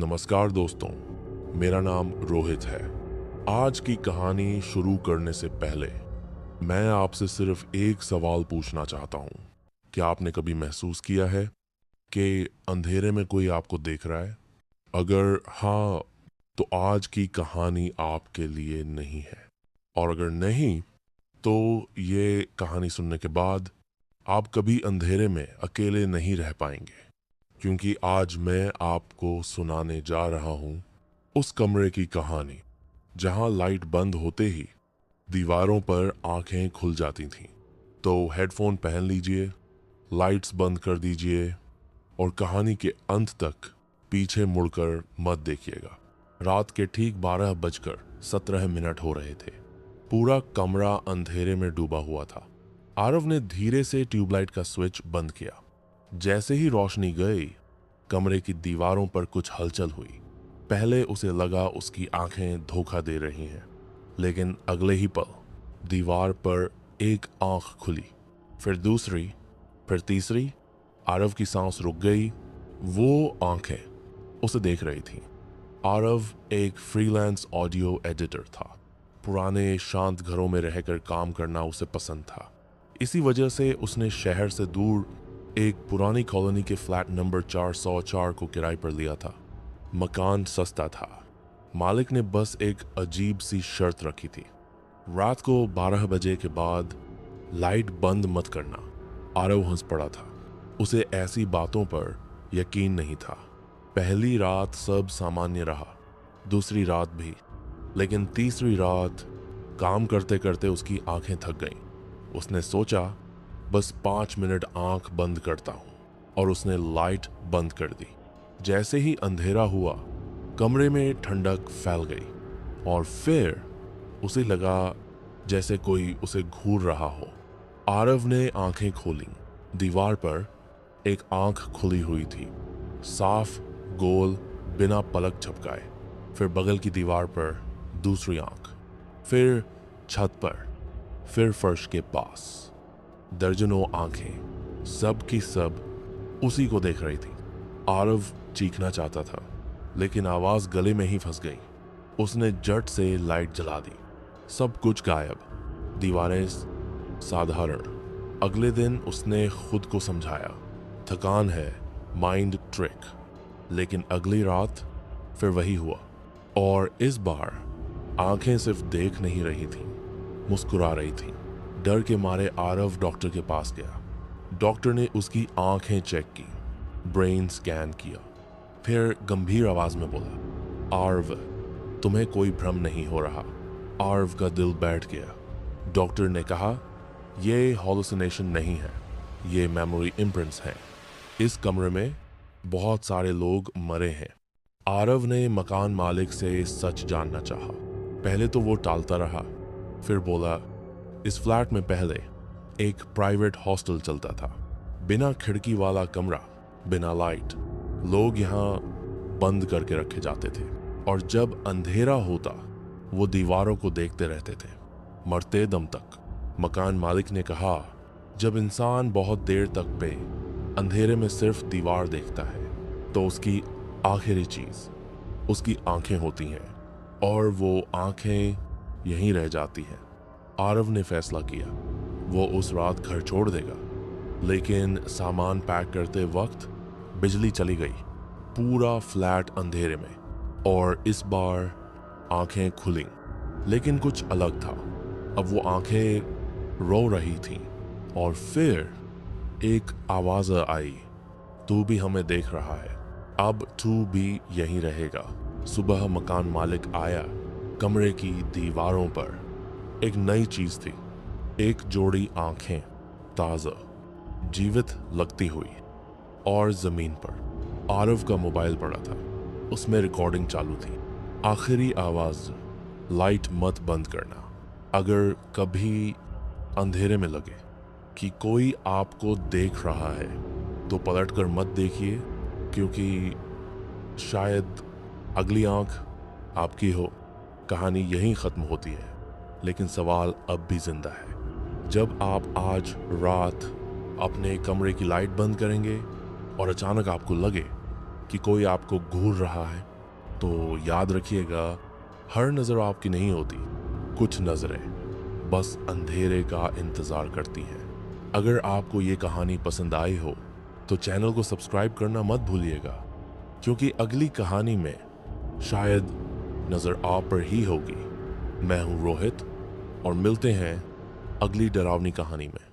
नमस्कार दोस्तों, मेरा नाम रोहित है। आज की कहानी शुरू करने से पहले मैं आपसे सिर्फ एक सवाल पूछना चाहता हूँ। क्या आपने कभी महसूस किया है कि अंधेरे में कोई आपको देख रहा है? अगर हाँ, तो आज की कहानी आपके लिए नहीं है। और अगर नहीं, तो ये कहानी सुनने के बाद आप कभी अंधेरे में अकेले नहीं रह पाएंगे, क्योंकि आज मैं आपको सुनाने जा रहा हूं उस कमरे की कहानी जहां लाइट बंद होते ही दीवारों पर आंखें खुल जाती थीं। तो हेडफोन पहन लीजिए, लाइट्स बंद कर दीजिए और कहानी के अंत तक पीछे मुड़कर मत देखिएगा। रात के ठीक 12:17 हो रहे थे। पूरा कमरा अंधेरे में डूबा हुआ था। आरव ने धीरे से ट्यूबलाइट का स्विच बंद किया। जैसे ही रोशनी गई, कमरे की दीवारों पर कुछ हलचल हुई। पहले उसे लगा उसकी आंखें धोखा दे रही हैं, लेकिन अगले ही पल दीवार पर एक आंख खुली, फिर दूसरी, फिर तीसरी। आरव की सांस रुक गई। वो आंखें उसे देख रही थीं। आरव एक फ्रीलांस ऑडियो एडिटर था। पुराने शांत घरों में रहकर काम करना उसे पसंद था। इसी वजह से उसने शहर से दूर एक पुरानी कॉलोनी के फ्लैट नंबर 404 को किराए पर लिया था। मकान सस्ता था। मालिक ने बस एक अजीब सी शर्त रखी थी, रात को 12 बजे के बाद लाइट बंद मत करना। आरव हंस पड़ा था। उसे ऐसी बातों पर यकीन नहीं था। पहली रात सब सामान्य रहा, दूसरी रात भी, लेकिन तीसरी रात काम करते करते उसकी आंखें थक गईं। उसने सोचा, बस 5 मिनट आंख बंद करता हूं, और उसने लाइट बंद कर दी। जैसे ही अंधेरा हुआ, कमरे में ठंडक फैल गई, और फिर उसे लगा जैसे कोई उसे घूर रहा हो। आरव ने आंखें खोली। दीवार पर एक आंख खुली हुई थी, साफ, गोल, बिना पलक झपकाए। फिर बगल की दीवार पर दूसरी आंख, फिर छत पर, फिर फर्श के पास। दर्जनों आंखें, सब की सब उसी को देख रही थी। आरव चीखना चाहता था, लेकिन आवाज गले में ही फंस गई। उसने झट से लाइट जला दी। सब कुछ गायब, दीवारें साधारण। अगले दिन उसने खुद को समझाया, थकान है, माइंड ट्रिक। लेकिन अगली रात फिर वही हुआ, और इस बार आंखें सिर्फ देख नहीं रही थीं, मुस्कुरा रही थीं। डर के मारे आरव डॉक्टर के पास गया। डॉक्टर ने उसकी आंखें चेक की, ब्रेन स्कैन किया, फिर गंभीर आवाज में बोला, आरव, तुम्हें कोई भ्रम नहीं हो रहा। आरव का दिल बैठ गया। डॉक्टर ने कहा, ये हॉलुसिनेशन नहीं है, ये मेमोरी इम्प्रिंट्स हैं। इस कमरे में बहुत सारे लोग मरे हैं। आरव ने मकान मालिक से सच जानना चाहा। पहले तो वो टालता रहा, फिर बोला, इस फ्लैट में पहले एक प्राइवेट हॉस्टल चलता था। बिना खिड़की वाला कमरा, बिना लाइट। लोग यहाँ बंद करके रखे जाते थे, और जब अंधेरा होता वो दीवारों को देखते रहते थे, मरते दम तक। मकान मालिक ने कहा, जब इंसान बहुत देर तक पे अंधेरे में सिर्फ दीवार देखता है, तो उसकी आखिरी चीज उसकी आंखें होती हैं, और वो आंखें यहीं रह जाती हैं। आरव ने फैसला किया, वो उस रात घर छोड़ देगा। लेकिन सामान पैक करते वक्त बिजली चली गई। पूरा फ्लैट अंधेरे में, और इस बार आंखें खुली, लेकिन कुछ अलग था। अब वो आंखें रो रही थीं, और फिर एक आवाज आई, तू भी हमें देख रहा है, अब तू भी यहीं रहेगा। सुबह मकान मालिक आया। कमरे की दीवारों पर एक नई चीज थी, एक जोड़ी आंखें, ताजा, जीवित लगती हुई। और जमीन पर आरव का मोबाइल पड़ा था, उसमें रिकॉर्डिंग चालू थी। आखिरी आवाज, लाइट मत बंद करना। अगर कभी अंधेरे में लगे कि कोई आपको देख रहा है, तो पलटकर मत देखिए, क्योंकि शायद अगली आंख आपकी हो। कहानी यहीं खत्म होती है, लेकिन सवाल अब भी जिंदा है। जब आप आज रात अपने कमरे की लाइट बंद करेंगे और अचानक आपको लगे कि कोई आपको घूर रहा है, तो याद रखिएगा, हर नज़र आपकी नहीं होती, कुछ नज़रें बस अंधेरे का इंतज़ार करती हैं। अगर आपको ये कहानी पसंद आई हो तो चैनल को सब्सक्राइब करना मत भूलिएगा, क्योंकि अगली कहानी में शायद नज़र आप पर ही होगी। मैं हूँ रोहित और मिलते हैं अगली डरावनी कहानी में।